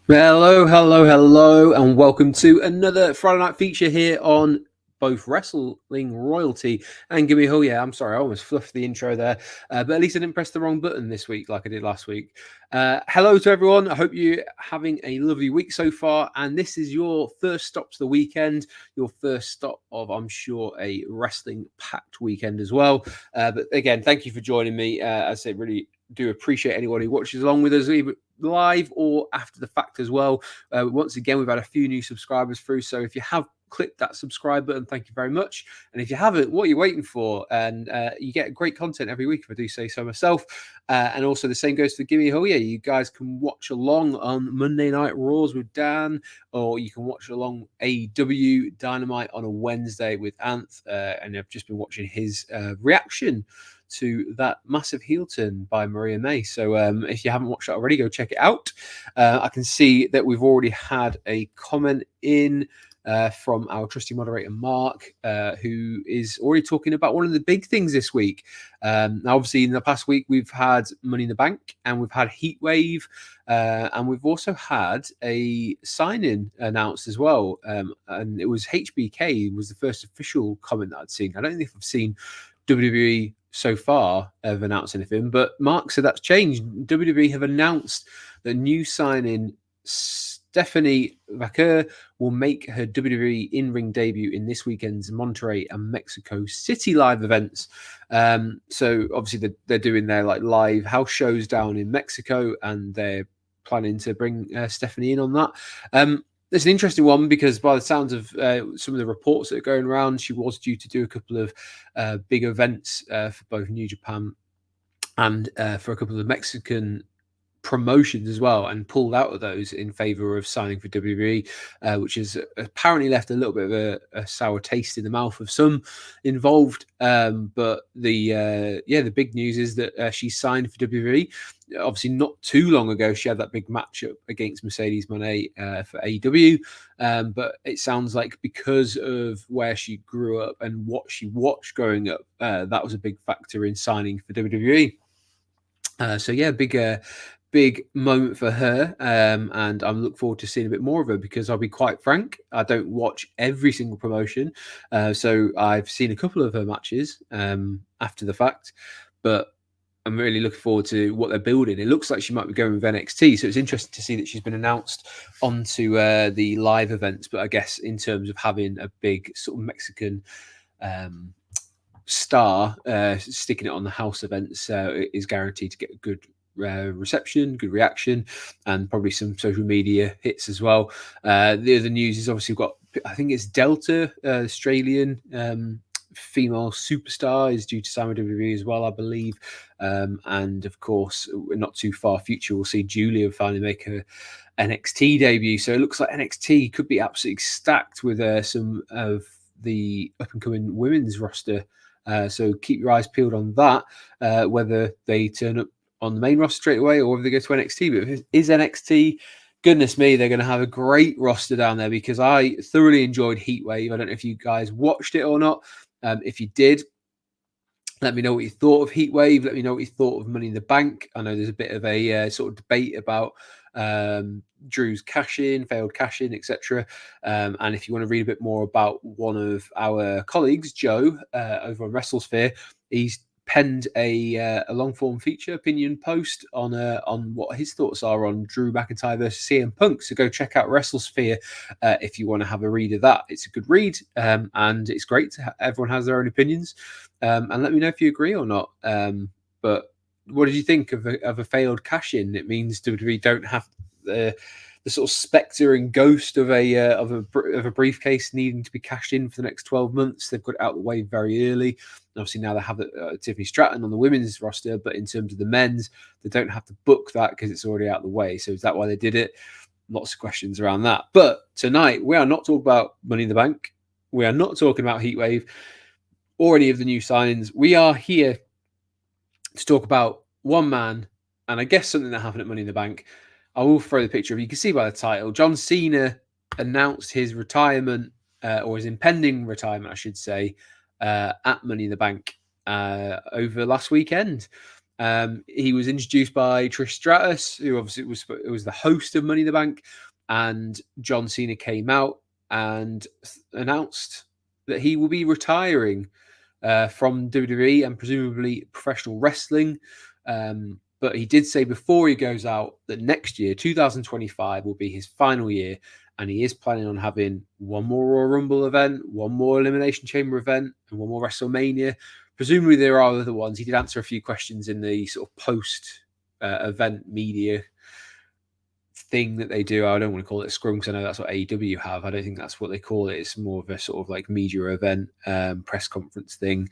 Hello, and welcome to another Friday night feature here on both Wrestling Royalty and Gimme Hill. Yeah, I'm sorry, I almost fluffed the intro there, but at least I didn't press the wrong button this week like I did last week. Hello to everyone. I hope you're having a lovely week so far, and this is your first stop to the weekend, your first stop of, I'm sure, a wrestling-packed weekend as well. But again, thank you for joining me. As I say, really do appreciate anyone who watches along with us, either live or after the fact as well. Once again, we've had a few new subscribers through, so if you have clicked that subscribe button, thank you very much. And if you haven't, what are you waiting for? And you get great content every week, if I do say so myself. And also the same goes for Gimme Ho. Yeah, you guys can watch along on Monday Night Raws with Dan, or you can watch along AEW Dynamite on a Wednesday with Anth. And I've just been watching his reaction to that massive heel turn by Maria May. So if you haven't watched that already, go check it out. I can see that we've already had a comment in from our trusty moderator, Mark, who is already talking about one of the big things this week. Now, obviously, in the past week, we've had Money in the Bank and we've had Heatwave, and we've also had a sign-in announced as well. And it was HBK was the first official comment that I'd seen. I don't think I've seen WWE so far have announced anything, but Mark said that's changed. WWE have announced that new signing Stephanie Vaquer will make her WWE in-ring debut in this weekend's Monterrey and Mexico City live events. So obviously they're doing their like live house shows down in Mexico, and they're planning to bring Stephanie in on that. It's an interesting one because by the sounds of some of the reports that are going around, she was due to do a couple of big events for both New Japan and for a couple of Mexican promotions as well, and pulled out of those in favor of signing for WWE, which has apparently left a little bit of a sour taste in the mouth of some involved. But the big news is that she signed for WWE. Obviously, not too long ago, she had that big matchup against Mercedes Moné for AEW. But it sounds like because of where she grew up and what she watched growing up, that was a big factor in signing for WWE. Big moment for her, and I'm looking forward to seeing a bit more of her, because I'll be quite frank, I don't watch every single promotion, so I've seen a couple of her matches after the fact, but I'm really looking forward to what they're building. It looks like she might be going with NXT, so it's interesting to see that she's been announced onto the live events, but I guess in terms of having a big sort of Mexican star sticking it on the house events is guaranteed to get a good reception, good reaction, and probably some social media hits as well. The other news is obviously we've got, I think it's Delta, Australian female superstar, is due to sign with WWE as well, I believe. And of course, not too far future, we'll see Julia finally make her NXT debut. So it looks like NXT could be absolutely stacked with some of the up and coming women's roster. So keep your eyes peeled on that, whether they turn up on the main roster straight away or if they go to NXT. But if it is NXT, goodness me, they're going to have a great roster down there, because I thoroughly enjoyed Heatwave. I don't know if you guys watched it or not. If you did, let me know what you thought of Heatwave. Let me know what you thought of Money in the Bank. I know there's a bit of a sort of debate about Drew's failed cash in, etc. And if you want to read a bit more about one of our colleagues, Joe, over on WrestleSphere, he's penned a long form feature opinion post on what his thoughts are on Drew McIntyre versus CM Punk. So go check out WrestleSphere if you want to have a read of that. It's a good read, and it's great to everyone has their own opinions. And let me know if you agree or not. But what did you think of a failed cash in? It means WWE don't have the sort of spectre and ghost of a briefcase needing to be cashed in for the next 12 months. They've got it out of the way very early. And obviously now they have Tiffany Stratton on the women's roster, but in terms of the men's, they don't have to book that because it's already out of the way. So is that why they did it? Lots of questions around that. But tonight we are not talking about Money in the Bank. We are not talking about Heatwave or any of the new signings. We are here to talk about one man, and I guess something that happened at Money in the Bank. I will throw the picture up. You can see by the title, John Cena announced his retirement, or his impending retirement, I should say, at Money in the Bank over last weekend. He was introduced by Trish Stratus, who obviously was the host of Money in the Bank, and John Cena came out and announced that he will be retiring from WWE and presumably professional wrestling. But he did say before he goes out that next year, 2025, will be his final year, and he is planning on having one more Royal Rumble event, one more Elimination Chamber event, and one more WrestleMania. Presumably there are other ones. He did answer a few questions in the sort of post event media thing that they do. I don't want to call it a scrum because I know that's what AEW have. I don't think that's what they call it. It's more of a sort of like media event, press conference thing.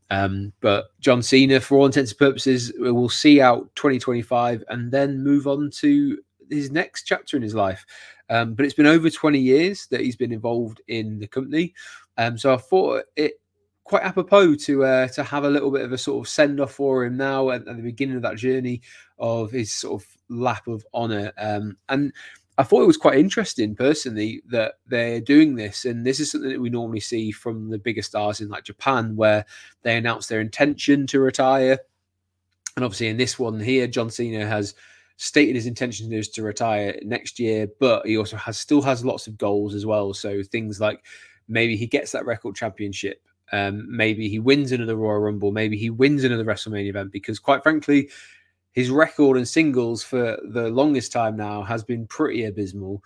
But John Cena, for all intents and purposes, will see out 2025 and then move on to his next chapter in his life. But it's been over 20 years that he's been involved in the company. So I thought it quite apropos to have a little bit of a sort of send off for him now at the beginning of that journey of his sort of lap of honor. And I thought it was quite interesting personally that they're doing this. And this is something that we normally see from the bigger stars in like Japan, where they announce their intention to retire. And obviously in this one here, John Cena has stated his intention is to retire next year, but he also still has lots of goals as well. So things like maybe he gets that record championship. Maybe he wins another Royal Rumble. Maybe he wins another WrestleMania event, because quite frankly, his record in singles for the longest time now has been pretty abysmal.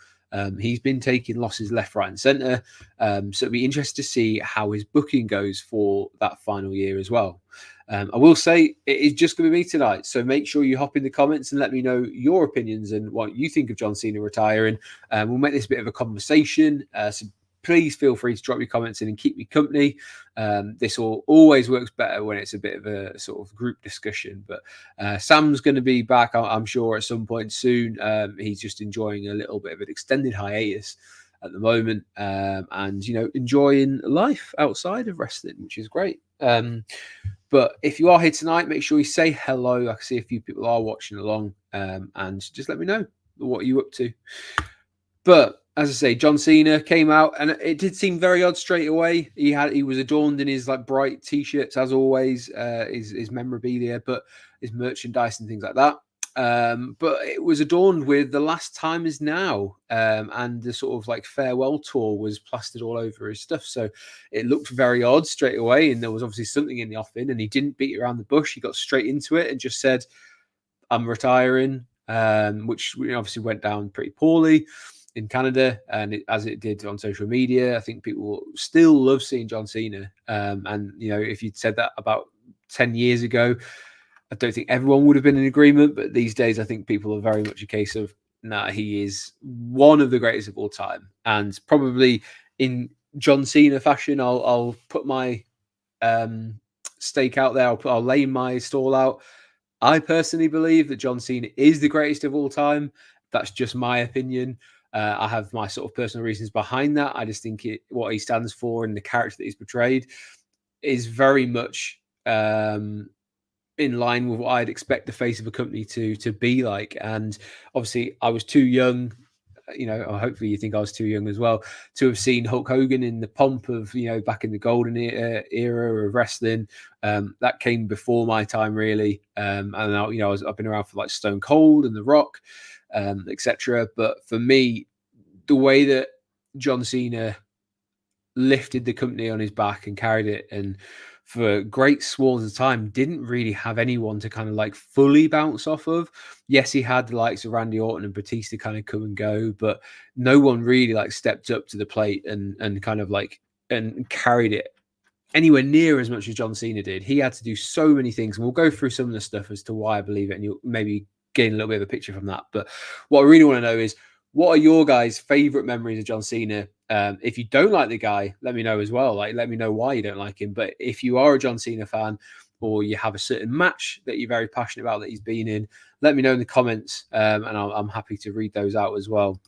He's been taking losses left, right, and centre. So it'll be interesting to see how his booking goes for that final year as well. I will say it is just going to be me tonight. So make sure you hop in the comments and let me know your opinions and what you think of John Cena retiring. We'll make this a bit of a conversation. So please feel free to drop your comments in and keep me company. This always works better when it's a bit of a sort of group discussion. But Sam's going to be back, I'm sure, at some point soon. He's just enjoying a little bit of an extended hiatus at the moment, and enjoying life outside of wrestling, which is great. But if you are here tonight, make sure you say hello. I can see a few people are watching along, and just let me know what you're up to. But as I say, John Cena came out, and it did seem very odd straight away. He was adorned in his like bright t-shirts as always, his memorabilia, but his merchandise and things like that. But it was adorned with "The Last Time Is Now," and the sort of like farewell tour was plastered all over his stuff. So it looked very odd straight away, and there was obviously something in the offing. And he didn't beat around the bush; he got straight into it and just said, "I'm retiring," which obviously went down pretty poorly in Canada, and as it did on social media. I think people still love seeing John Cena, and if you'd said that about 10 years ago, I don't think everyone would have been in agreement. But these days, I think people are very much a case of, nah, he is one of the greatest of all time, and probably in John Cena fashion, I'll put my stake out there. I'll lay my stall out. I personally believe that John Cena is the greatest of all time. That's just my opinion. I have my sort of personal reasons behind that. I just think what he stands for and the character that he's portrayed is very much in line with what I'd expect the face of a company to be like. And obviously, I was too young. Or hopefully you think I was too young as well to have seen Hulk Hogan in the pomp of back in the golden era of wrestling. That came before my time, really. And I've been around for like Stone Cold and The Rock, etc. But for me, the way that John Cena lifted the company on his back and carried it, and for great swaths of time didn't really have anyone to kind of like fully bounce off of. Yes, he had the likes of Randy Orton and Batista kind of come and go, but no one really like stepped up to the plate and kind of like and carried it anywhere near as much as John Cena did. He had to do so many things, and we'll go through some of the stuff as to why I believe it, and you'll maybe gain a little bit of a picture from that. But what I really want to know is, what are your guys' favorite memories of John Cena? If you don't like the guy, let me know as well. Like, let me know why you don't like him. But if you are a John Cena fan, or you have a certain match that you're very passionate about that he's been in, let me know in the comments, and I'm happy to read those out as well.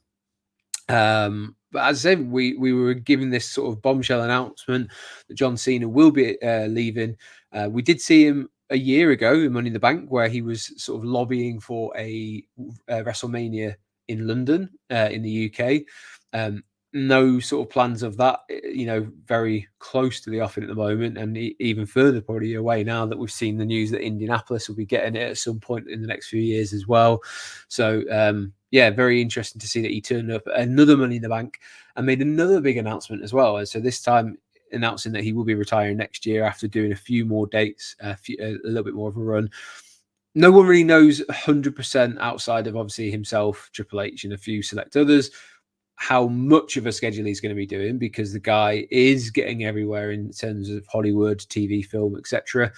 But as I said, we were given this sort of bombshell announcement that John Cena will be leaving. We did see him a year ago in Money in the Bank, where he was sort of lobbying for a WrestleMania in London, in the UK. no sort of plans of that, very close to the offing at the moment, and even further probably away now that we've seen the news that Indianapolis will be getting it at some point in the next few years as well. So yeah, very interesting to see that he turned up another Money in the Bank and made another big announcement as well. And so this time announcing that he will be retiring next year after doing a few more dates, a little bit more of a run. No one really knows 100% outside of obviously himself, Triple H, and a few select others how much of a schedule he's going to be doing, because the guy is getting everywhere in terms of Hollywood, TV, film, etc.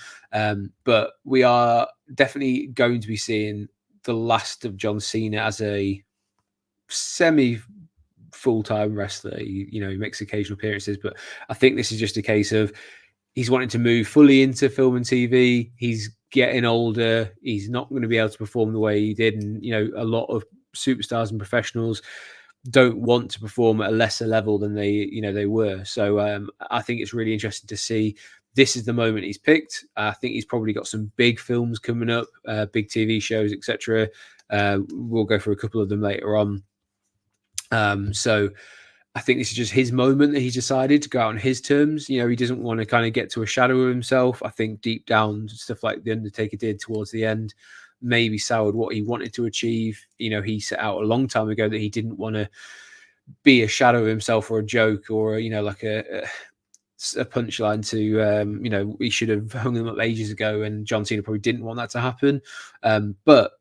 But we are definitely going to be seeing the last of John Cena as a semi full-time wrestler. He makes occasional appearances, but I think this is just a case of he's wanting to move fully into film and TV. He's getting older. He's not going to be able to perform the way he did. And, a lot of superstars and professionals don't want to perform at a lesser level than they were. So I think it's really interesting to see. This is the moment he's picked. I think he's probably got some big films coming up, big TV shows, etc. We'll go through a couple of them later on. So I think this is just his moment that he's decided to go out on his terms. He doesn't want to kind of get to a shadow of himself. I think deep down, stuff like The Undertaker did towards the end maybe soured what he wanted to achieve. He set out a long time ago that he didn't want to be a shadow of himself or a joke or, like a punchline to, he should have hung them up ages ago. And John Cena probably didn't want that to happen. But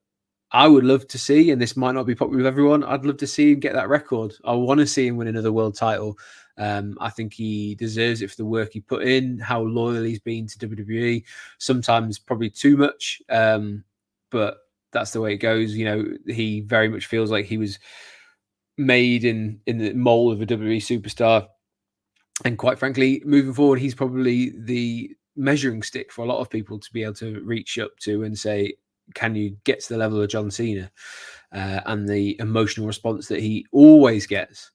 I would love to see, and this might not be popular with everyone, I'd love to see him get that record. I want to see him win another world title. I think he deserves it for the work he put in, how loyal he's been to WWE, sometimes probably too much. But that's the way it goes. He very much feels like he was made in the mold of a WWE superstar. And quite frankly, moving forward, he's probably the measuring stick for a lot of people to be able to reach up to and say, can you get to the level of John Cena? And the emotional response that he always gets.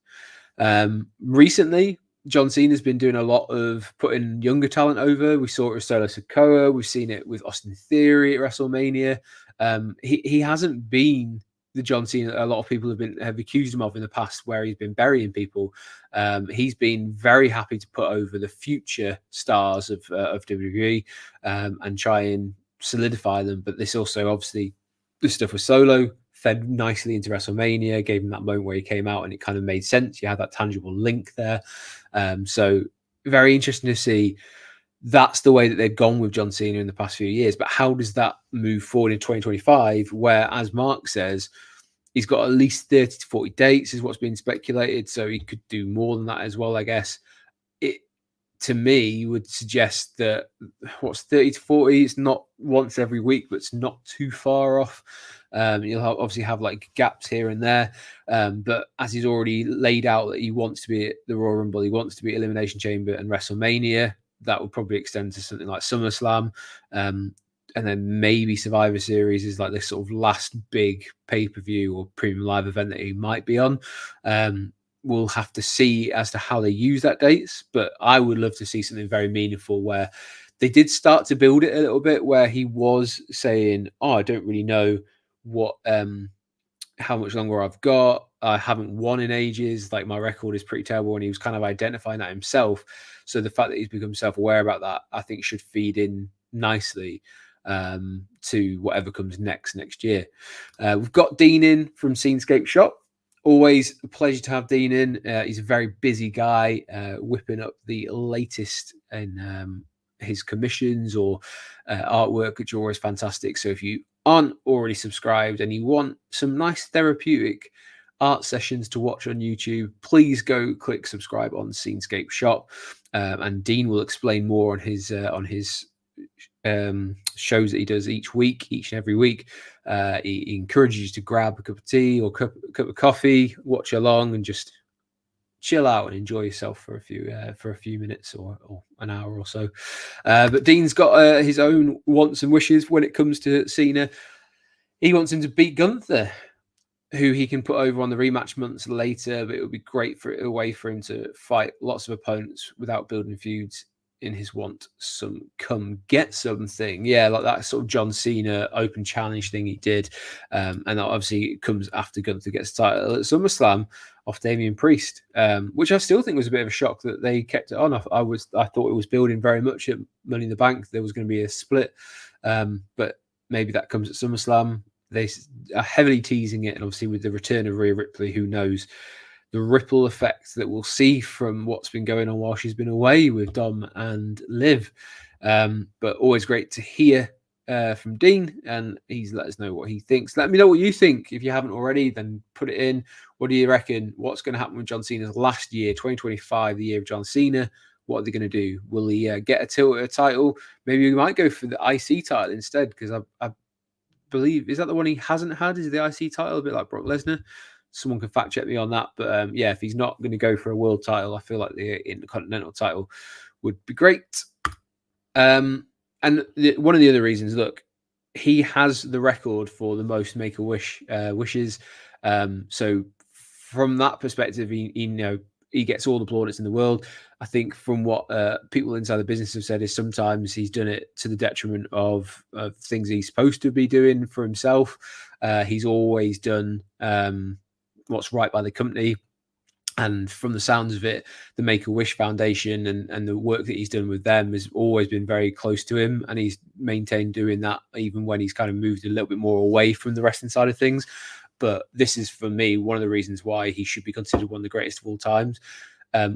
Recently, John Cena's been doing a lot of putting younger talent over. We saw it with Solo Sikoa. We've seen it with Austin Theory at WrestleMania. He hasn't been the John Cena a lot of people have accused him of in the past, where he's been burying people. He's been very happy to put over the future stars of WWE and try and solidify them. But this also, obviously, the stuff with Solo fed nicely into WrestleMania, gave him that moment where he came out and it kind of made sense. You had that tangible link there. So very interesting to see. That's the way that they've gone with John Cena in the past few years. But how does that move forward in 2025, where, as Mark says, he's got at least 30 to 40 dates is what's been speculated. So he could do more than that as well, I guess. It, to me, would suggest that what's 30 to 40, it's not once every week, but it's not too far off. You'll obviously have like gaps here and there. But as he's already laid out that he wants to be at the Royal Rumble, he wants to be Elimination Chamber and WrestleMania, that would probably extend to something like SummerSlam. And then maybe Survivor Series is like this sort of last big pay-per-view or premium live event that he might be on. We'll have to see as to how they use that dates, but I would love to see something very meaningful where they did start to build it a little bit, where he was saying, I don't really know what how much longer I've got. I haven't won in ages. Like, my record is pretty terrible. And he was kind of identifying that himself. So the fact that he's become self-aware about that, I think should feed in nicely to whatever comes next year. We've got Dean in from Scenescape Shop. Always a pleasure to have Dean in. He's a very busy guy, whipping up the latest in his commissions or artwork, which are always fantastic. So if you aren't already subscribed and you want some nice therapeutic art sessions to watch on YouTube, please go click subscribe on Scenescape Shop. And Dean will explain more on his shows that he does each and every week. He encourages you to grab a cup of tea or cup of coffee, watch along, and just chill out and enjoy yourself for a few minutes or an hour or so. But Dean's got his own wants and wishes when it comes to Cena. He wants him to beat Gunther, who he can put over on the rematch months later, but it would be great for him to fight lots of opponents without building feuds in his come get something. Yeah, like that sort of John Cena open challenge thing he did. And that obviously comes after Gunther gets the title at SummerSlam off Damian Priest, which I still think was a bit of a shock that they kept it on. I thought it was building very much at Money in the Bank. There was going to be a split, but maybe that comes at SummerSlam. They are heavily teasing it, and obviously with the return of Rhea Ripley, who knows the ripple effect that we'll see from what's been going on while she's been away with Dom and Liv. But always great to hear from Dean, and he's let us know what he thinks. Let me know what you think. If you haven't already, then put it in. What do you reckon? What's going to happen with John Cena's last year, 2025, the year of John Cena? What are they going to do? Will he get a title? Maybe we might go for the IC title instead, because I believe, is that the one he hasn't had? Is the IC title a bit like Brock Lesnar? Someone can fact check me on that. But yeah, if he's not going to go for a world title, I feel like the Intercontinental title would be great. And one of the other reasons, look, he has the record for the most Make-A-Wish wishes. So from that perspective, he gets all the plaudits in the world. I think from what people inside the business have said is sometimes he's done it to the detriment of things he's supposed to be doing for himself. He's always done what's right by the company. And from the sounds of it, the Make-A-Wish Foundation and the work that he's done with them has always been very close to him. And he's maintained doing that even when he's kind of moved a little bit more away from the wrestling side of things. But this is, for me, one of the reasons why he should be considered one of the greatest of all times.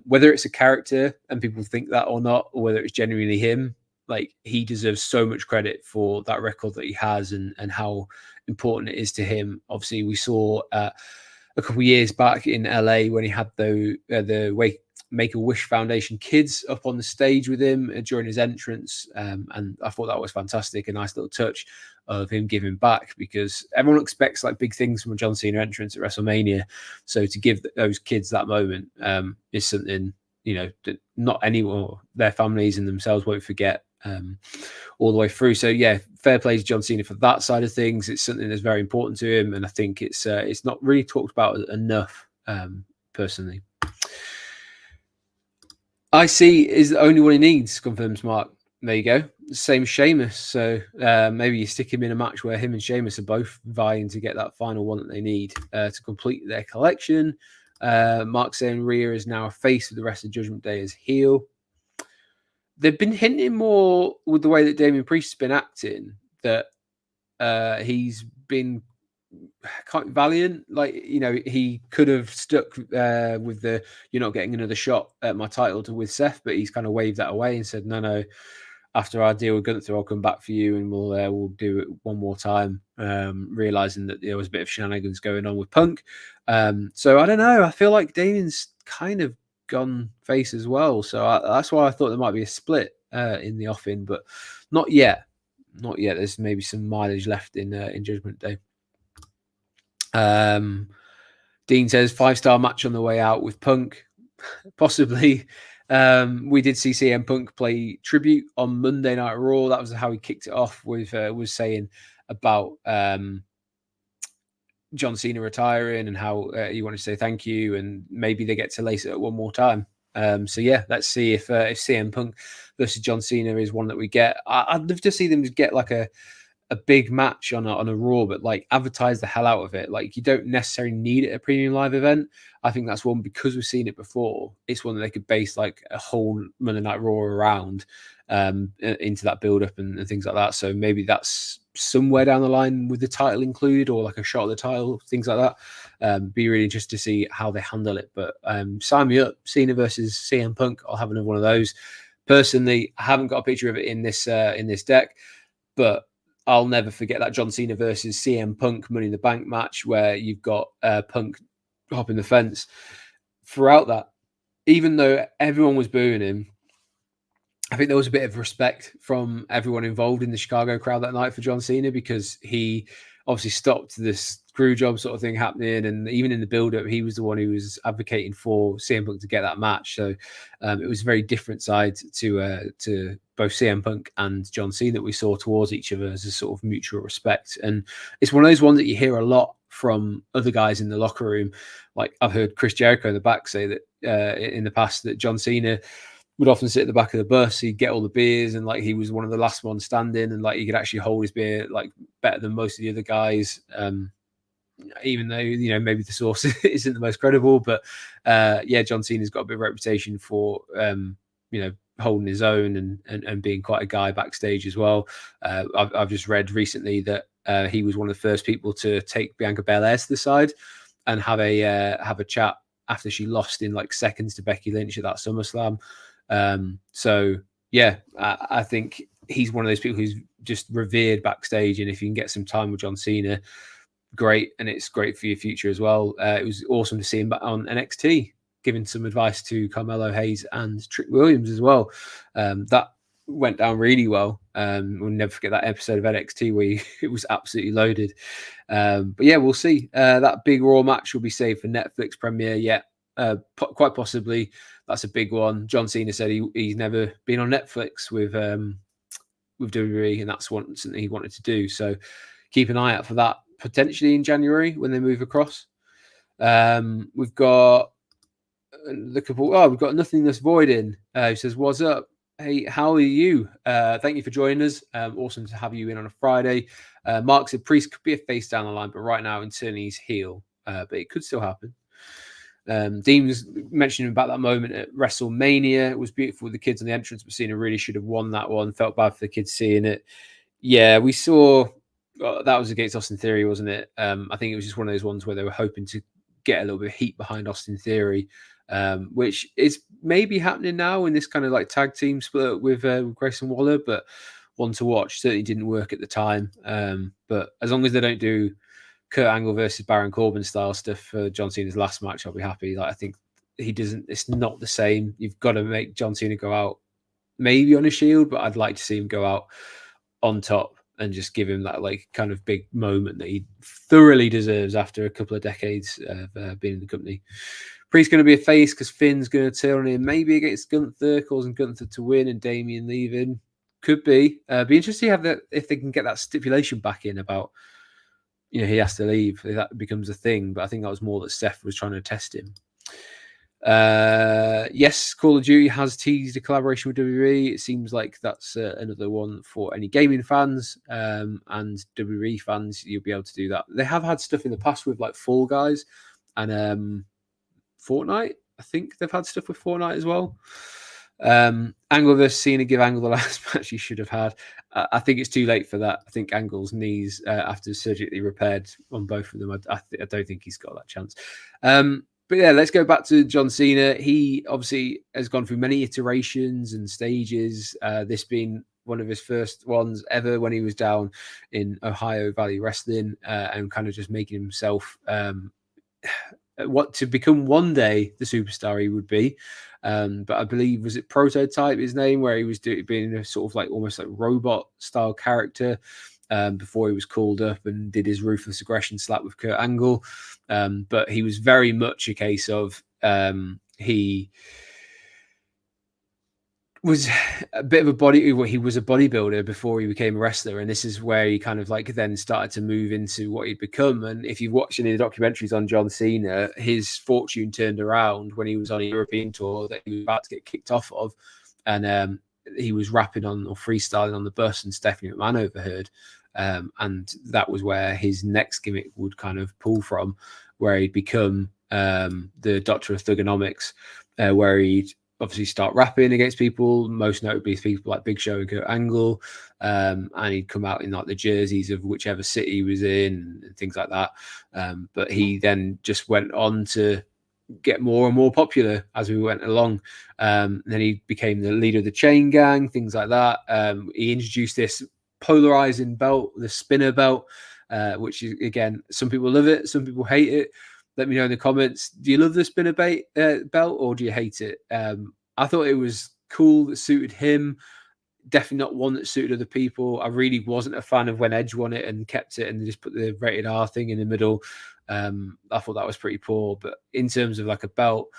Whether it's a character and people think that or not, or whether it's genuinely him, like, he deserves so much credit for that record that he has and how important it is to him. Obviously, we saw a couple of years back in LA when he had the Make-A-Wish Foundation kids up on the stage with him during his entrance. And I thought that was fantastic. A nice little touch of him giving back, because everyone expects like big things from a John Cena entrance at WrestleMania. So to give those kids that moment is something, that not anyone, their families and themselves won't forget all the way through. So yeah, fair play to John Cena for that side of things. It's something that's very important to him, and I think it's not really talked about enough, personally. IC is the only one he needs, confirms Mark. There you go. Same Sheamus. So maybe you stick him in a match where him and Sheamus are both vying to get that final one that they need to complete their collection. Mark saying Rhea is now a face with the rest of Judgment Day as heel. They've been hinting more with the way that Damian Priest has been acting that he's been quite valiant. Like, he could have stuck with the "you're not getting another shot at my title" with Seth, but he's kind of waved that away and said, no, after our deal with Gunther, I'll come back for you and we'll do it one more time, realizing that there was a bit of shenanigans going on with Punk. So I don't know. I feel like Damian's kind of gone face as well. So that's why I thought there might be a split in the offing, but not yet. Not yet. There's maybe some mileage left in Judgment Day. Dean says 5-star match on the way out with Punk. Possibly. We did see CM Punk play tribute on Monday Night Raw. That was how he kicked it off with was saying about John Cena retiring and how he wanted to say thank you, and maybe they get to lace it up one more time. So yeah, let's see if CM Punk versus John Cena is one that we get. I'd love to see them get like a big match on a Raw, but like advertise the hell out of it. Like, you don't necessarily need it at a premium live event. I think that's one, because we've seen it before. It's one that they could base like a whole Monday Night Raw around into that build up and things like that. So maybe that's somewhere down the line with the title included, or like a shot at the title, things like that. Be really interested to see how they handle it. But sign me up. Cena versus CM Punk. I'll have another one of those. Personally, I haven't got a picture of it in this deck, but I'll never forget that John Cena versus CM Punk Money in the Bank match where you've got Punk hopping the fence. Throughout that, even though everyone was booing him, I think there was a bit of respect from everyone involved in the Chicago crowd that night for John Cena, because he obviously stopped this screw job sort of thing happening. And even in the build-up, he was the one who was advocating for CM Punk to get that match. So it was a very different side to both CM Punk and John Cena that we saw towards each other as a sort of mutual respect. And it's one of those ones that you hear a lot from other guys in the locker room. Like, I've heard Chris Jericho in the back say that in the past that John Cena would often sit at the back of the bus. He'd get all the beers, and like he was one of the last ones standing, and like he could actually hold his beer like better than most of the other guys. even though, you know, maybe the source isn't the most credible, but yeah, John Cena's got a bit of reputation for, you know, holding his own and being quite a guy backstage as well. I've just read recently that he was one of the first people to take Bianca Belair to the side and have a chat after she lost in like seconds to Becky Lynch at that SummerSlam. So yeah, I think he's one of those people who's just revered backstage, and if you can get some time with John Cena, great, and it's great for your future as well. It was awesome to see him back on NXT, giving some advice to Carmelo Hayes and Trick Williams as well. That went down really well. We'll never forget that episode of NXT where it was absolutely loaded. But yeah, we'll see. That big Raw match will be saved for Netflix premiere yet. Quite possibly that's a big one. John Cena said he's never been on Netflix with WWE, and that's something he wanted to do. So keep an eye out for that potentially in January when they move across. We've got we've got Nothingness Void in. Who says, "What's up? Hey, how are you? Thank you for joining us. Awesome to have you in on a Friday." Mark said Priest could be a face down the line, but right now internally he's heel. But it could still happen. Dean was mentioning about that moment at WrestleMania. It was beautiful with the kids on the entrance, but Cena really should have won that one. Felt bad for the kids seeing it. Yeah, we saw that was against Austin Theory, wasn't it? I think it was just one of those ones where they were hoping to get a little bit of heat behind Austin Theory, which is maybe happening now in this kind of like tag team split with Grayson Waller, but one to watch. Certainly didn't work at the time. But as long as they don't do Kurt Angle versus Baron Corbin style stuff for John Cena's last match, I'll be happy. Like, I think he doesn't. It's not the same. You've got to make John Cena go out maybe on a shield, but I'd like to see him go out on top and just give him that like kind of big moment that he thoroughly deserves after a couple of decades of being in the company. Priest's going to be a face because Finn's going to turn on him maybe against Gunther, causing Gunther to win and Damian leaving. Could be. Be interesting to have that if they can get that stipulation back in about, you know, he has to leave. If that becomes a thing, but I think that was more that Seth was trying to test him. Yes, Call of Duty has teased a collaboration with WWE. It seems like that's another one for any gaming fans and WWE fans. You'll be able to do that. They have had stuff in the past with like Fall Guys and Fortnite. I think they've had stuff with Fortnite as well. Angle versus Cena, give Angle the last match he should have had. I think it's too late for that. I think Angle's knees, after surgically repaired on both of them, I don't think he's got that chance. But yeah, let's go back to John Cena. He obviously has gone through many iterations and stages. This being one of his first ones ever when he was down in Ohio Valley Wrestling and kind of just making himself what to become one day the superstar he would be. But I believe, was it Prototype, his name, where he was being a sort of like almost like robot style character before he was called up and did his ruthless aggression slap with Kurt Angle. But he was very much a case of he was a bit of a he was a bodybuilder before he became a wrestler, and this is where he kind of like then started to move into what he'd become. And if you've watched any of the documentaries on John Cena, his fortune turned around when he was on a European tour that he was about to get kicked off of, and he was rapping on or freestyling on the bus, and Stephanie McMahon overheard, and that was where his next gimmick would kind of pull from, where he'd become the Doctor of Thugonomics, where he'd obviously start rapping against people, most notably people like Big Show and Kurt Angle, and he'd come out in like the jerseys of whichever city he was in and things like that. But he then just went on to get more and more popular as we went along. Then he became the leader of the Chain Gang, things like that. He introduced this polarizing belt, the spinner belt, which is, again, some people love it, some people hate it. Let me know in the comments. Do you love the spinner belt or do you hate it? I thought it was cool, that suited him. Definitely not one that suited other people. I really wasn't a fan of when Edge won it and kept it and they just put the rated R thing in the middle. I thought that was pretty poor. But in terms of like a belt,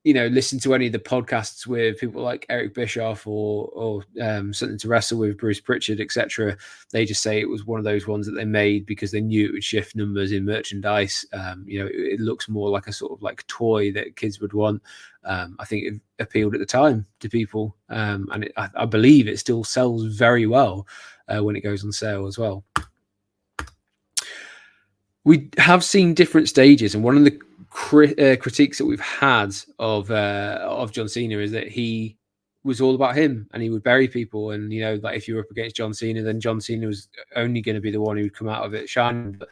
you know, listen to any of the podcasts with people like Eric Bischoff or Something to Wrestle with Bruce Pritchard, etc. They just say it was one of those ones that they made because they knew it would shift numbers in merchandise. You know, it looks more like a sort of like toy that kids would want. I think it appealed at the time to people, and I believe it still sells very well when it goes on sale as well. We have seen different stages, and one of the critiques that we've had of John Cena is that he was all about him, and he would bury people. And like if you were up against John Cena, then John Cena was only going to be the one who would come out of it shining. But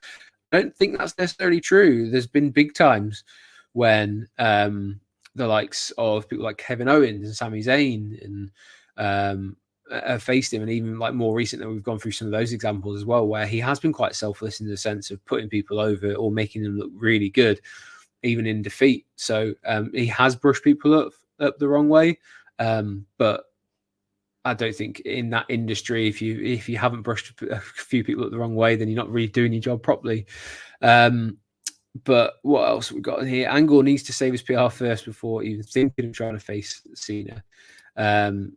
I don't think that's necessarily true. There's been big times when the likes of people like Kevin Owens and Sami Zayn and faced him, and even like more recently, we've gone through some of those examples as well, where he has been quite selfless in the sense of putting people over or making them look really good, even in defeat. So he has brushed people up the wrong way, but I don't think in that industry, if you haven't brushed a few people up the wrong way, then you're not really doing your job properly. But what else have we got in here? Angle needs to save his PR first before even thinking of trying to face Cena.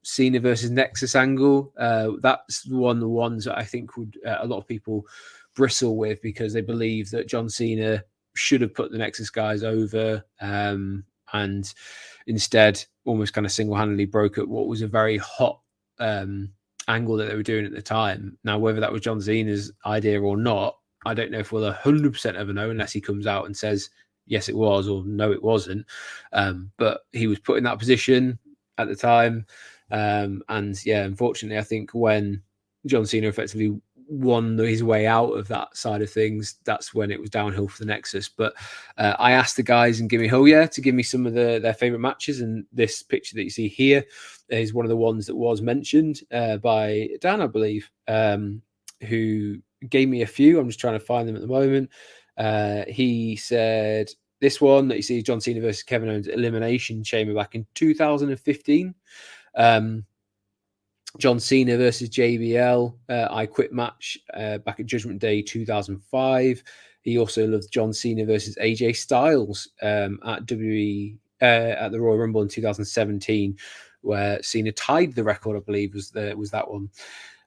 Cena versus Nexus angle. That's one of the ones that I think would a lot of people bristle with, because they believe that John Cena should have put the Nexus guys over, and instead almost kind of single-handedly broke up what was a very hot angle that they were doing at the time. Now, whether that was John Cena's idea or not, I don't know if we'll 100% ever know unless he comes out and says, yes, it was, or no, it wasn't. But he was put in that position at the time. And yeah, unfortunately, I think when John Cena effectively won his way out of that side of things, that's when it was downhill for the Nexus. But I asked the guys in Gimme Hoya to give me some of their favorite matches, and this picture that you see here is one of the ones that was mentioned by Dan, I believe, who gave me a few. I'm just trying to find them at the moment. He said this one that you see, John Cena versus Kevin Owens Elimination Chamber back in 2015. John Cena versus JBL I Quit match back at Judgment Day 2005. He also loved John Cena versus AJ Styles at WWE at the Royal Rumble in 2017, where Cena tied the record, I believe, was that one.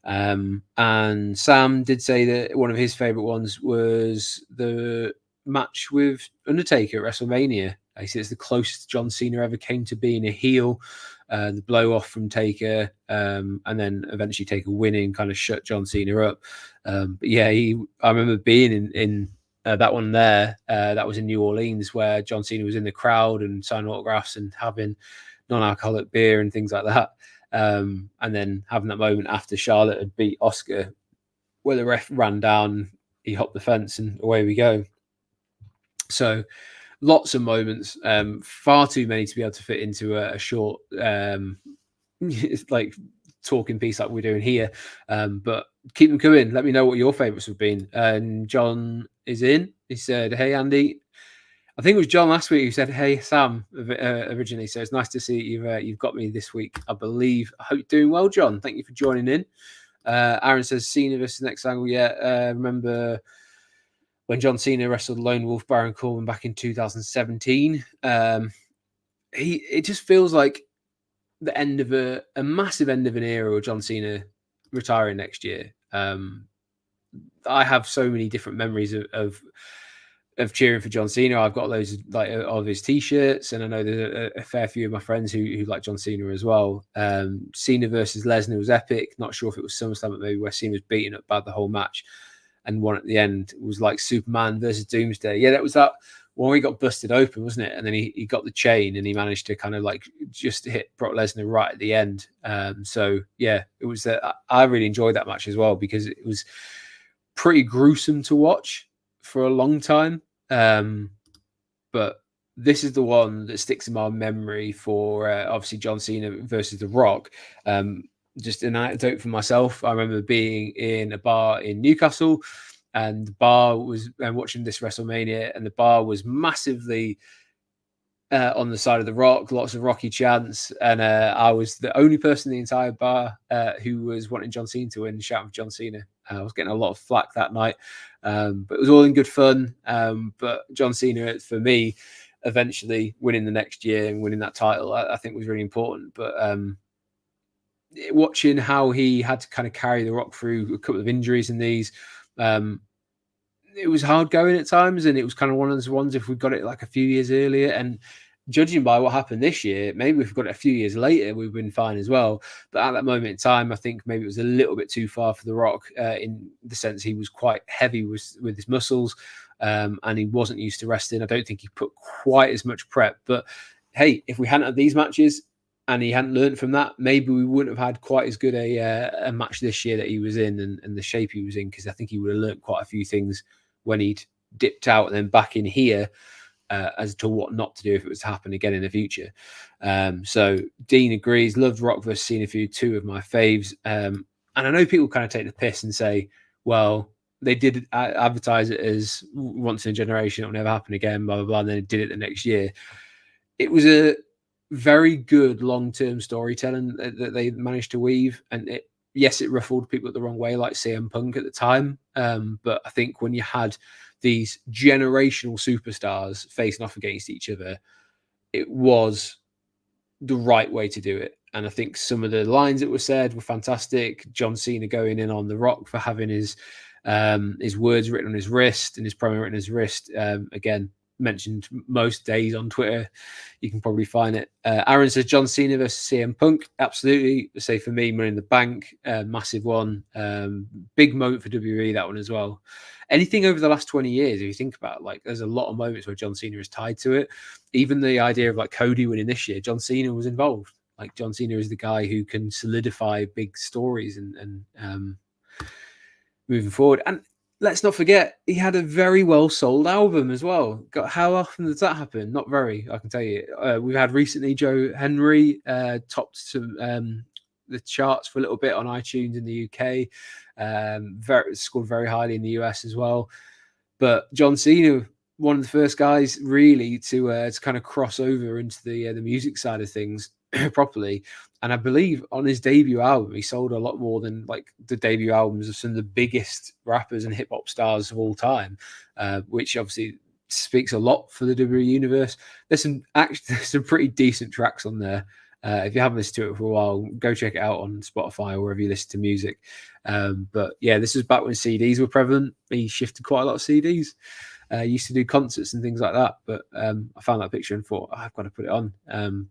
And Sam did say that one of his favorite ones was the match with Undertaker at WrestleMania. He said it's the closest John Cena ever came to being a heel. The blow off from Taker, and then eventually Taker winning kind of shut John Cena up. But yeah, I remember being in that one there. That was in New Orleans, where John Cena was in the crowd and signing autographs and having non-alcoholic beer and things like that. And then having that moment after Charlotte had beat Oscar, where the ref ran down, he hopped the fence, and away we go. So lots of moments, far too many to be able to fit into a short like talking piece like we're doing here. But keep them coming. Let me know what your favorites have been. And John is in. He said, "Hey Andy." I think it was John last week who said, "Hey Sam," originally. So it's nice to see you've got me this week, I believe. I hope you're doing well, John. Thank you for joining in. Aaron says Cena versus next angle. Yeah, remember when John Cena wrestled Lone Wolf Baron Corbin back in 2017. It just feels like the end of a massive end of an era with John Cena retiring next year. I have so many different memories of cheering for John Cena. I've got loads of his t-shirts, and I know there's a fair few of my friends who like John Cena as well. Cena versus Lesnar was epic. Not sure if it was SummerSlam, but maybe where Cena was beaten up bad the whole match, and one at the end was like Superman versus Doomsday. Yeah, that was that one where he got busted open, wasn't it? And then he got the chain, and he managed to kind of like just hit Brock Lesnar right at the end. So yeah, it was. I really enjoyed that match as well, because it was pretty gruesome to watch for a long time. But this is the one that sticks in my memory for obviously John Cena versus The Rock. Just an anecdote for myself. I remember being in a bar in Newcastle, and the bar was watching this WrestleMania, and the bar was massively on the side of The Rock, lots of Rocky chants, and I was the only person in the entire bar who was wanting John Cena to win, shouting for John Cena. I was getting a lot of flack that night, but it was all in good fun. But John Cena, for me, eventually winning the next year and winning that title, I think was really important. But watching how he had to kind of carry The Rock through a couple of injuries in these, it was hard going at times, and it was kind of one of those ones, if we got it like a few years earlier, and judging by what happened this year, maybe if we got it a few years later, we've been fine as well. But at that moment in time, I think maybe it was a little bit too far for The Rock, in the sense he was quite heavy with his muscles. and he wasn't used to wrestling. I don't think he put quite as much prep. But hey, if we hadn't had these matches and he hadn't learned from that, maybe we wouldn't have had quite as good a match this year that he was in, and the shape he was in, because I think he would have learned quite a few things when he'd dipped out and then back in here, as to what not to do if it was to happen again in the future. So Dean agrees. Loved Rock vs Cena feud, 2 of my faves. And I know people kind of take the piss and say, well, they did advertise it as once in a generation, it'll never happen again, blah, blah, blah, and then it did it the next year. It was a very good long-term storytelling that they managed to weave. And yes, it ruffled people the wrong way, like CM Punk at the time. But I think when you had these generational superstars facing off against each other, it was the right way to do it. And I think some of the lines that were said were fantastic. John Cena going in on The Rock for having his words written on his wrist and his promo written on his wrist. Again, mentioned most days on Twitter. You can probably find it. Aaron says John Cena versus CM Punk. Absolutely. Say for me, Money in the Bank, massive one. Big moment for WWE, that one as well. Anything over the last 20 years, if you think about it, like there's a lot of moments where John Cena is tied to it. Even the idea of like Cody winning this year, John Cena was involved. Like John Cena is the guy who can solidify big stories and moving forward. And let's not forget, he had a very well sold album as well. How often does that happen? Not very, I can tell you. We've had recently Joe Henry topped some the charts for a little bit on iTunes in the UK. Scored very highly in the US as well. But John Cena, one of the first guys really to kind of cross over into the music side of things properly. And I believe on his debut album, he sold a lot more than like the debut albums of some of the biggest rappers and hip hop stars of all time, which obviously speaks a lot for the WWE universe. There's some pretty decent tracks on there. If you haven't listened to it for a while, go check it out on Spotify or wherever you listen to music. But yeah, this was back when CDs were prevalent. He shifted quite a lot of CDs. Used to do concerts and things like that. But I found that picture and thought, I've got to put it on.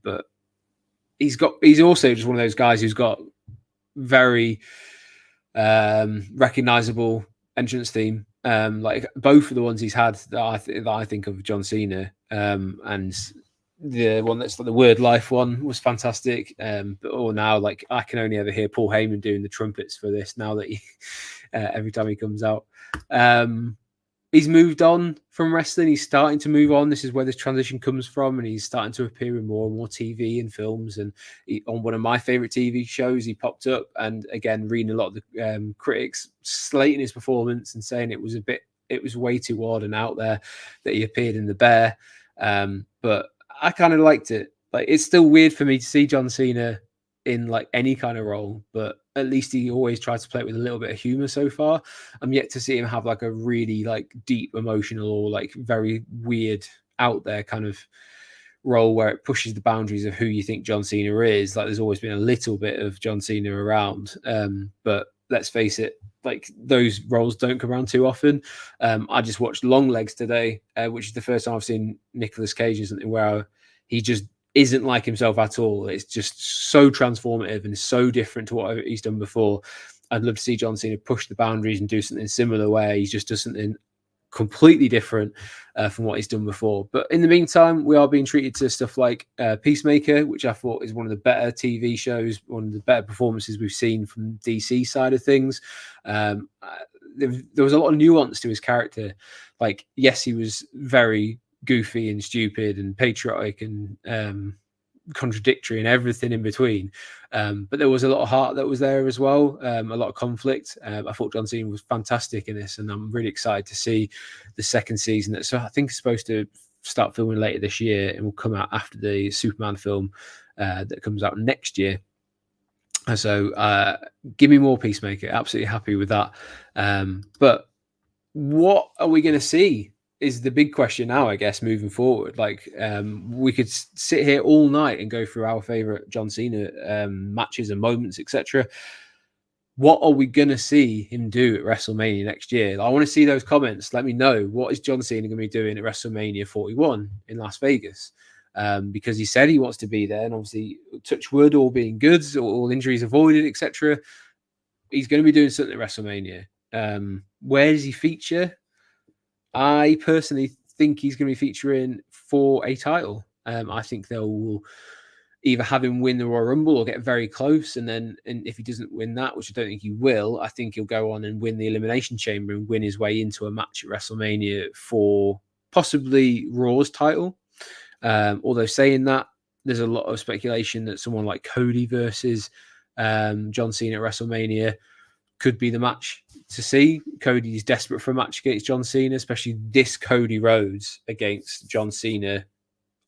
But he's also just one of those guys who's got very recognizable entrance theme. Like both of the ones he's had that I think of John Cena, and the one that's like the Word Life one was fantastic. But now, like I can only ever hear Paul Heyman doing the trumpets for this now that he every time he comes out. He's moved on from wrestling. He's starting to move on. This is where this transition comes from, and he's starting to appear in more and more TV and films. And on one of my favorite TV shows, he popped up. And again, reading a lot of the critics slating his performance and saying it was way too odd and out there that he appeared in The Bear. But I kind of liked it. Like it's still weird for me to see John Cena in like any kind of role, but at least he always tries to play it with a little bit of humor so far. I'm yet to see him have like a really like deep emotional or like very weird out there kind of role where it pushes the boundaries of who you think John Cena is. Like there's always been a little bit of John Cena around, but let's face it, like those roles don't come around too often. I just watched Long Legs today, which is the first time I've seen Nicolas Cage in something where he just isn't like himself at all. It's just so transformative and so different to what he's done before. I'd love to see John Cena push the boundaries and do something similar where he just does something completely different from what he's done before. But in the meantime, we are being treated to stuff like Peacemaker, which I thought is one of the better TV shows, one of the better performances we've seen from DC side of things. There was a lot of nuance to his character. Like, yes, he was very goofy and stupid and patriotic and contradictory and everything in between, but there was a lot of heart that was there as well, a lot of conflict. I thought John Cena was fantastic in this, and I'm really excited to see the second season. So I think it's supposed to start filming later this year and will come out after the Superman film that comes out next year. So give me more Peacemaker. Absolutely happy with that. But what are we going to see is the big question now, I guess, moving forward. Like we could sit here all night and go through our favorite John Cena matches and moments, etc. What are we going to see him do at WrestleMania next year? I want to see those comments. Let me know, what is John Cena going to be doing at WrestleMania 41 in Las Vegas? Because he said he wants to be there, and obviously, touch wood, all being good, all injuries avoided, etc. He's going to be doing something at WrestleMania. Where does he feature? I personally think he's going to be featuring for a title. I think they'll either have him win the Royal Rumble or get very close, and if he doesn't win that, which I don't think he will, I think he'll go on and win the Elimination Chamber and win his way into a match at WrestleMania for possibly Raw's title. Although saying that, there's a lot of speculation that someone like Cody versus John Cena at WrestleMania could be the match to see. Cody's desperate for a match against John Cena, especially this Cody Rhodes against John Cena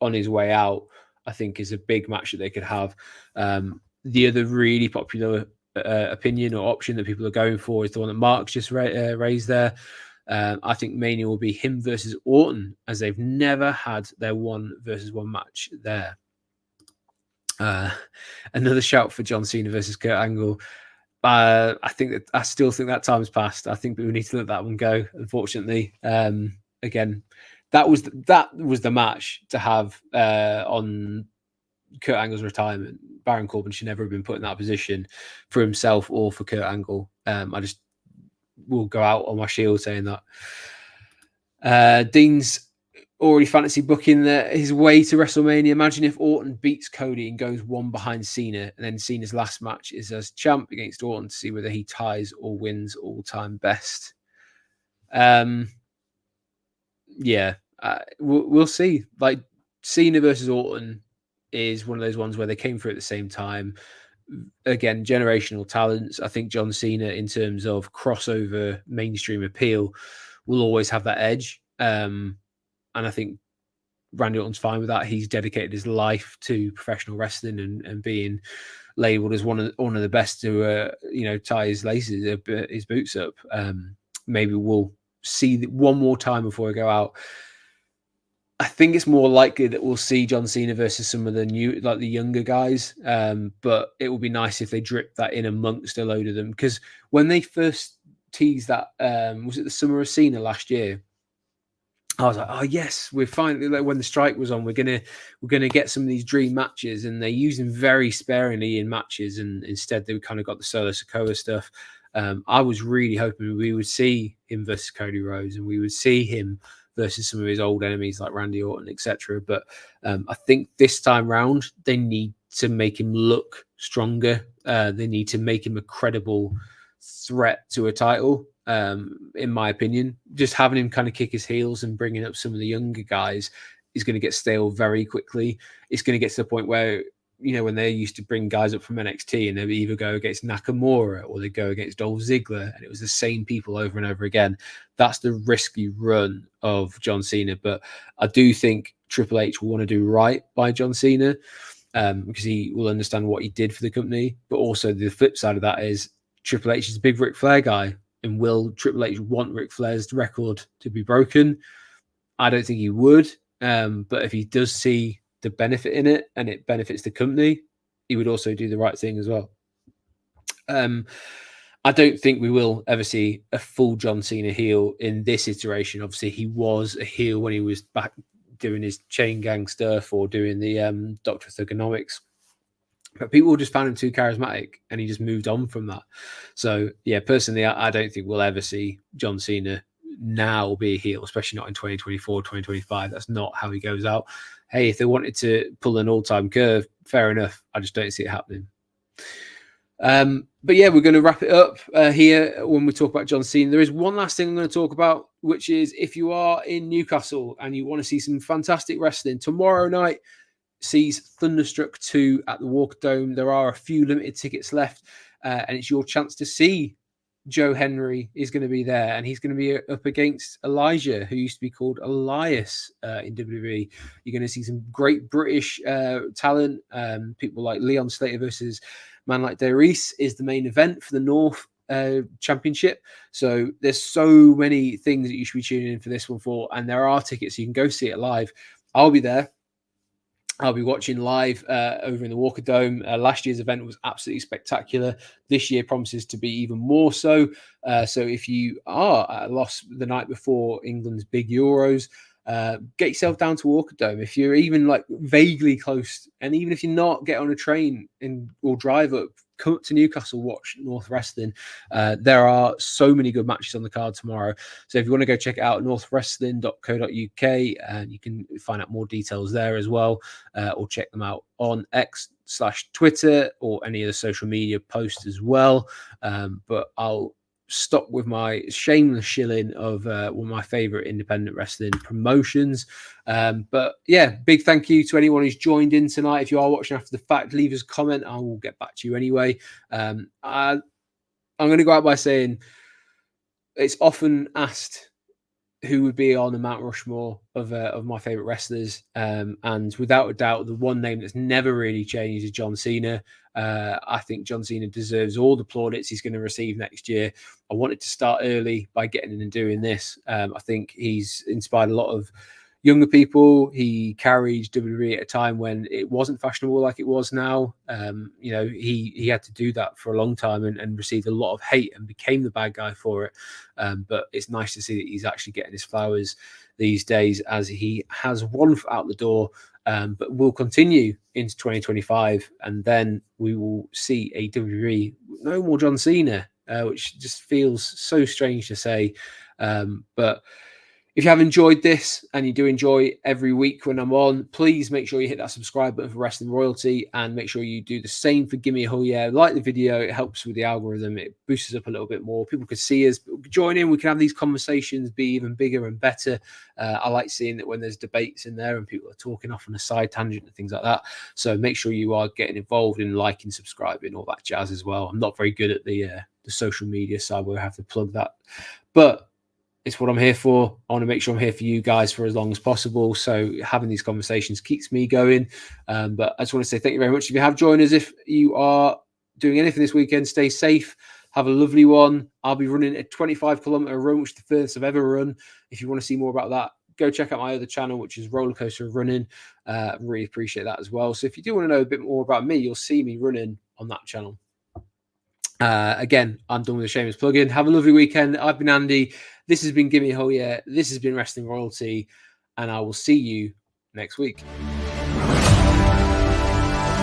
on his way out, I think is a big match that they could have. The other really popular opinion or option that people are going for is the one that Mark's just raised there. I think Mania will be him versus Orton, as they've never had their 1-versus-1 match there. Another shout for John Cena versus Kurt Angle. I still think that time's passed. I think we need to let that one go, unfortunately. Again, that was the match to have on Kurt Angle's retirement. Baron Corbin should never have been put in that position for himself or for Kurt Angle. I just will go out on my shield saying that. Dean's already fantasy booking his way to WrestleMania. Imagine if Orton beats Cody and goes one behind Cena, and then Cena's last match is as champ against Orton to see whether he ties or wins all-time best. We'll see. Like, Cena versus Orton is one of those ones where they came through at the same time. Again, generational talents. I think John Cena, in terms of crossover mainstream appeal, will always have that edge. And I think Randy Orton's fine with that. He's dedicated his life to professional wrestling and being labeled as one of the best to tie his laces, his boots up. Maybe we'll see one more time before we go out. I think it's more likely that we'll see John Cena versus some of the the younger guys. But it will be nice if they drip that in amongst a load of them, because when they first teased that, was it the Summer of Cena last year? I was like, oh yes, we're finally, like, when the strike was on, we're gonna get some of these dream matches, and they used them very sparingly in matches, and instead they kind of got the Solo Sikoa stuff. I was really hoping we would see him versus Cody Rhodes, and we would see him versus some of his old enemies like Randy Orton, etc. But I think this time round they need to make him look stronger. They need to make him a credible threat to a title. In my opinion, just having him kind of kick his heels and bringing up some of the younger guys is going to get stale very quickly. It's going to get to the point where, when they used to bring guys up from NXT and they would either go against Nakamura or they go against Dolph Ziggler, and it was the same people over and over again. That's the risky run of John Cena. But I do think Triple H will want to do right by John Cena, because he will understand what he did for the company. But also the flip side of that is Triple H is a big Ric Flair guy. And will Triple H want Ric Flair's record to be broken? I don't think he would. But if he does see the benefit in it and it benefits the company, he would also do the right thing as well. I don't think we will ever see a full John Cena heel in this iteration. Obviously, he was a heel when he was back doing his chain gang stuff or doing the Dr. Thugonomics. But people just found him too charismatic, and he just moved on from that. So, yeah, personally, I don't think we'll ever see John Cena now be a heel, especially not in 2024, 2025. That's not how he goes out. Hey, if they wanted to pull an all-time curve, fair enough. I just don't see it happening. But yeah, we're going to wrap it up here when we talk about John Cena. There is one last thing I'm going to talk about, which is if you are in Newcastle and you want to see some fantastic wrestling, tomorrow night sees Thunderstruck 2 at the Walker Dome. There are a few limited tickets left, and it's your chance to see Joe Henry is going to be there, and he's going to be up against Elijah, who used to be called Elias in WWE. You're going to see some great British talent, people like Leon Slater versus man like Darius is the main event for the North Championship. So there's so many things that you should be tuning in for this one for, and there are tickets, so you can go see it live. I'll be there. I'll be watching live over in the Walker Dome. Last year's event was absolutely spectacular. This year promises to be even more so. So if you are at a loss the night before England's big Euros, get yourself down to Walker Dome. If you're even like vaguely close, and even if you're not, get on a train or drive up, come up to Newcastle, watch North Wrestling. There are so many good matches on the card tomorrow. So if you want to go check it out, northwrestling.co.uk, and you can find out more details there as well, or check them out on X/Twitter or any of the social media posts as well. But I'll stop with my shameless shilling of one of my favorite independent wrestling promotions. But yeah, big thank you to anyone who's joined in tonight. If you are watching after the fact, leave us a comment. I will get back to you anyway. I'm going to go out by saying it's often asked who would be on the Mount Rushmore of my favorite wrestlers, and without a doubt, the one name that's never really changed is John Cena. I think John Cena deserves all the plaudits he's going to receive next year. I wanted to start early by getting in and doing this. I think he's inspired a lot of younger people. He carried WWE at a time when it wasn't fashionable like it was now. He had to do that for a long time and received a lot of hate and became the bad guy for it. But it's nice to see that he's actually getting his flowers these days, as he has one foot out the door, but will continue into 2025. And then we will see a WWE, no more John Cena, which just feels so strange to say. But if you have enjoyed this and you do enjoy every week when I'm on, please make sure you hit that subscribe button for Wrestling Royalty, and make sure you do the same for Gimme a Hell Yeah. Like the video, it helps with the algorithm. It boosts us up a little bit more. People can see us, join in. We can have these conversations be even bigger and better. I like seeing that when there's debates in there and people are talking off on a side tangent and things like that. So make sure you are getting involved in liking, subscribing, all that jazz as well. I'm not very good at the social media side where I have to plug that. But it's what I'm here for. I want to make sure I'm here for you guys for as long as possible. So having these conversations keeps me going. But I just want to say thank you very much. If you have joined us, if you are doing anything this weekend, stay safe. Have a lovely one. I'll be running a 25-kilometer run, which is the furthest I've ever run. If you want to see more about that, go check out my other channel, which is Roller Coaster of Running. Really appreciate that as well. So if you do want to know a bit more about me, you'll see me running on that channel. Again, I'm done with the shameless plug-in. Have a lovely weekend. I've been Andy. This has been Gimme a Hell Yeah. This has been Wrestling Royalty, and I will see you next week.